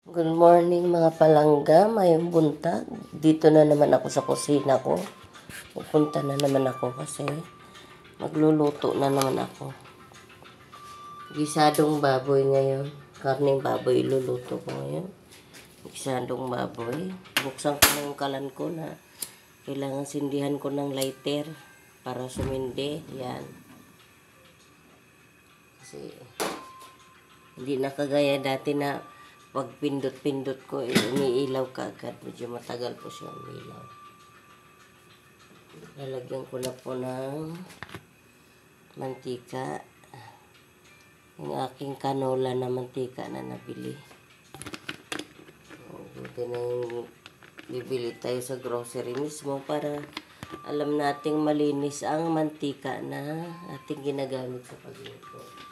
Good morning mga palangga, mayong buntag. Dito na naman ako sa kusina ko. Pupunta na naman ako kasi magluluto na naman ako. Gisadong baboy ngayon. Karning baboy iluluto ko ngayon. Gisadong baboy. Buksan ko na yung kalan ko na kailangan sindihan ko ng lighter para sumindi. Yan. Kasi hindi na kagaya dati na pag pindot-pindot ko, umiilaw ka agad. Medyo matagal po siya umiilaw. Lalagyan ko na po ng mantika. Yung aking canola na mantika na nabili. Buti na yung bibili tayo sa grocery mismo para alam nating malinis ang mantika na ating ginagamit sa pagluto.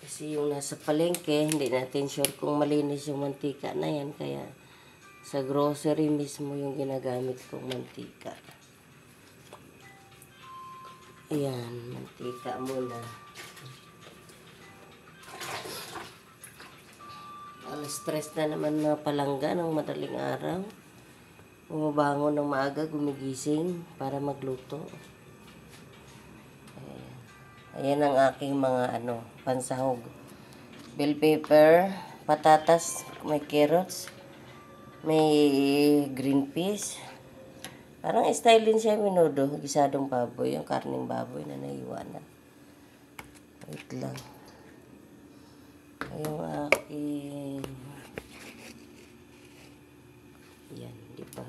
Kasi yung nasa palengke, hindi natin sure kung malinis yung mantika na yan. Kaya sa grocery mismo yung ginagamit kong mantika. Ayan, mantika muna. Alas 3 na naman mga palangga ng madaling araw. Bumabangon ng maaga, gumigising para magluto. Ayan ang aking mga pansahog. Bell pepper, patatas, may carrots, may green peas. Parang style din siya minudo, gisadong baboy, yung karning baboy na naiwanan. Wait lang. Yung aking yan, di pa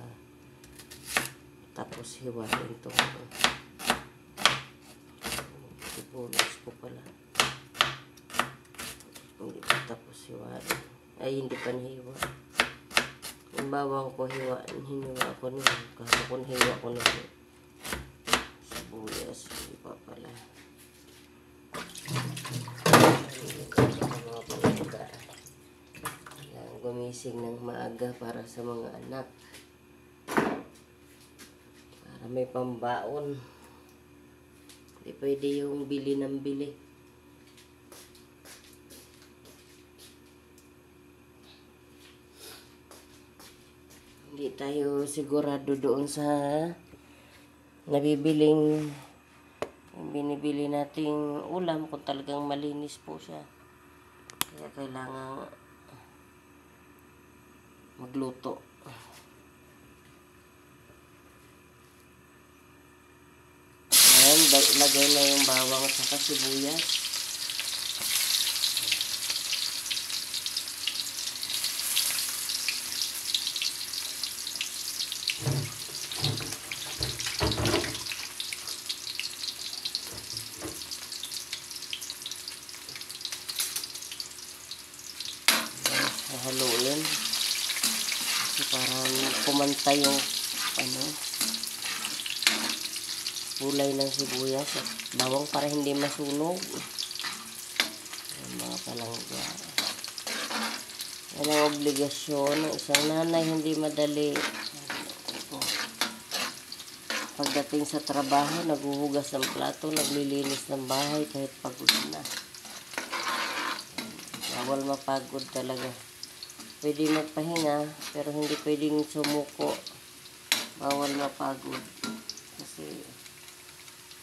tapos hiwain ito. Ipulos ko pala. Hindi pa tapos hiwain. Ay, hindi pa nahiwa. Yung bawang ko hiniwa ko nyo. Kasi kung hiwa ko na ito. Sibuyas, hindi pa pala. Yan, gumising ng maaga para sa mga anak. Para may pambaon. Hindi pwede yung bili ng bili. Hindi tayo sigurado doon sa nabibiling binibili nating ulam kung talagang malinis po siya. Kaya kailangan magluto. Ayan, lagay na yung bawang at saka sibuyas. Haluin kasi para kumanta yung kulay ng sibuyas at bawang para hindi masunog. Ayan, mga palangga, yan ang obligasyon ng isang nanay, hindi madali. Pagdating sa trabaho, naghuhugas ng plato, naglilinis ng bahay kahit pagod na. Bawal mapagod talaga. Pwede magpahinga, pero hindi pwedeng sumuko. Bawal mapagod. Kasi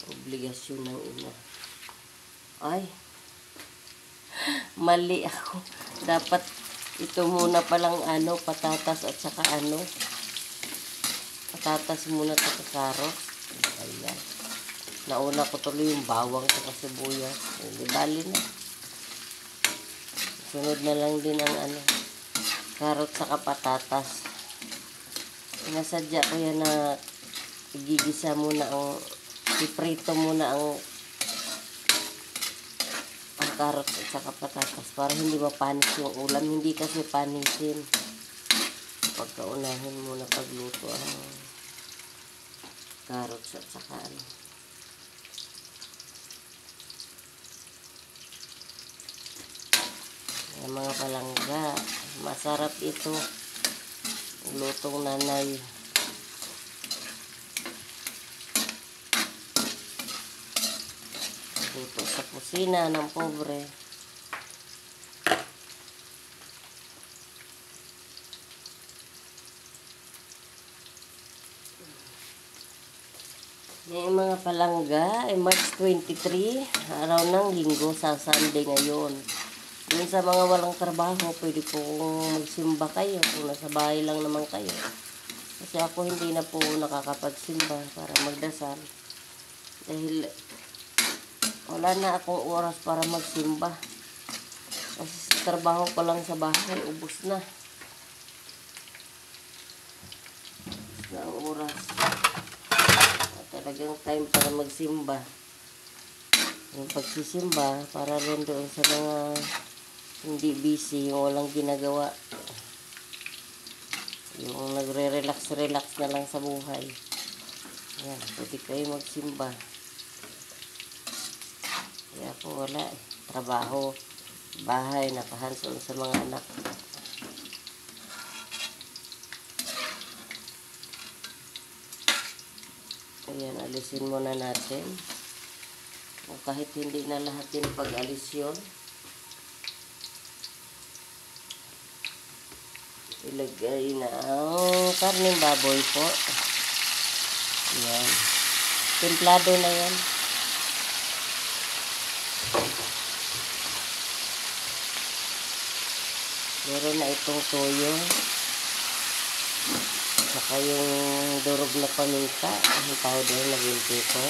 obligasyon ng ina. Ay, mali ako. Dapat ito muna palang patatas at saka patatas muna at saka carrots. Ayan. Nauna ko tuloy yung bawang at saka sibuyas. Hindi bali na. Sunod na lang din ang carrots saka patatas. Sinasadya ko yan na igigisa muna iprito muna ang carrots at saka patatas para hindi mapanis yung ulam. Hindi kasi panisin. Pagkaunahin muna pagluto ang carrots at saka Ayan, mga palangga, masarap ito. Lutong nanay. Luto sa kusina ng pobre. Yung mga palangga ay March 23, araw ng linggo, sa Sunday ngayon. Doon sa mga walang trabaho, pwede po magsimba kayo kung nasa bahay lang naman kayo. Kasi ako hindi na po nakakapagsimba para magdasal. Dahil wala na akong oras para magsimba. Kasi trabaho ko lang sa bahay, ubos na. Ubos na ang oras. Talagang time para magsimba. Yung pagsisimba, para rin doon sa mga hindi busy, yung walang ginagawa. Yung nagre-relax na lang sa buhay. Yan, pwede kayo magsimba. Kaya po wala eh. Trabaho, bahay, nakahands-on sa mga anak. Ayan, alisin muna natin. O kahit hindi na lahat yung pag-alis yun. Ilagay na ang karneng baboy po. Ayan. Templado na yan. Meron na itong toyo. Saka yung durog na paminta, ang powder na green pepper.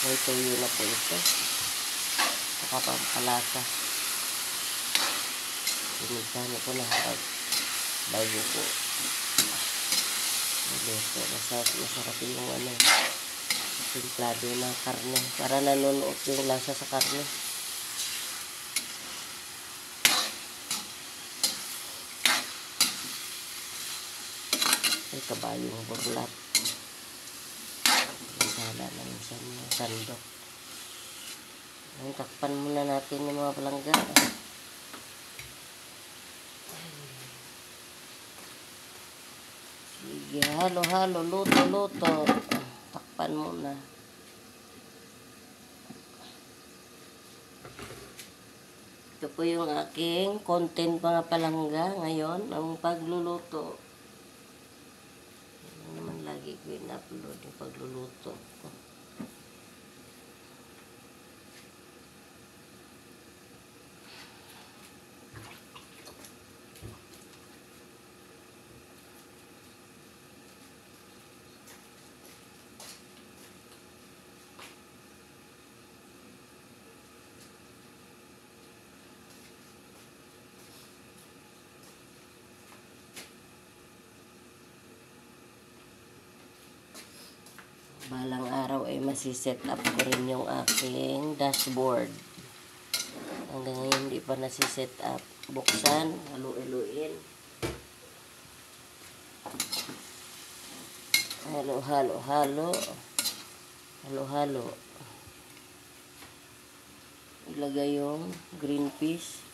May tuyo na po ito. Saka pampalasa. Pinigtan ko na bago po. Maluto. Masarap yung simplado na karne. Para nanunuot yung lasa sa karne. Ay, kabayong burlat. Sala na minsan yung sandok. Ang takpan muna natin yung mga palangga. Sige, halo-halo, luto-luto. Takpan muna. Ito po yung aking content mga palangga ngayon, ang pagluluto. Naman lagi ko in-upload yung pagluluto ko. Balang araw ay masiset up ko rin yung aking dashboard. Hanggang ngayon hindi pa nasiset up. Buksan, halu-haluin. Halo-halo-halo. Halo-halo. Ilagay yung green peas.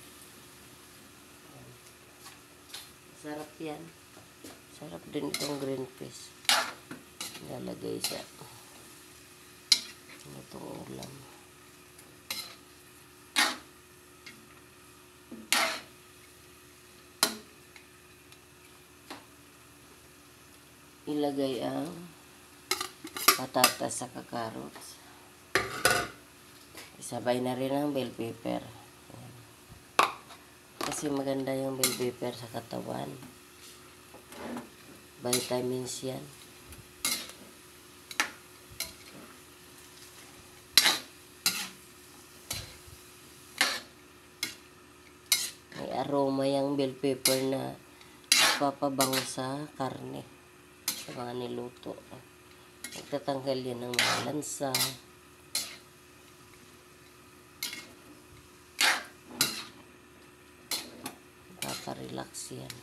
Sarap yan. Sarap din itong green peas. Nalagay sa itong ulam. Ilagay ang patatas sa carrots. Isabay na rin ang bell pepper. Kasi maganda yung bell pepper sa katawan. Vitamins yan. Aroma yung bell pepper na papabango sa karne sa mga niluto. Nagtatanggal yan ng mga lansa. Paparelax yan.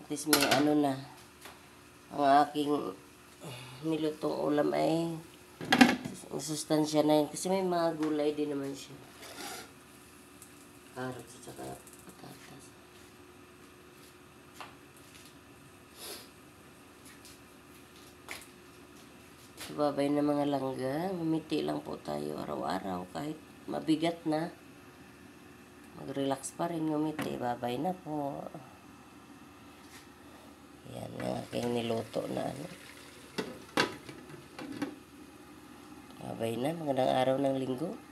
At least may na ang aking nilutong ulam ay masustansya na yun. Kasi may mga gulay din naman siya. Carrots at saka patatas. Babay na mga langga. Ngumiti lang po tayo araw-araw kahit mabigat na. Mag-relax pa rin ngumiti. Babay na po. Yan ang aking niluto na ano. Babay na. Magandang araw ng linggo.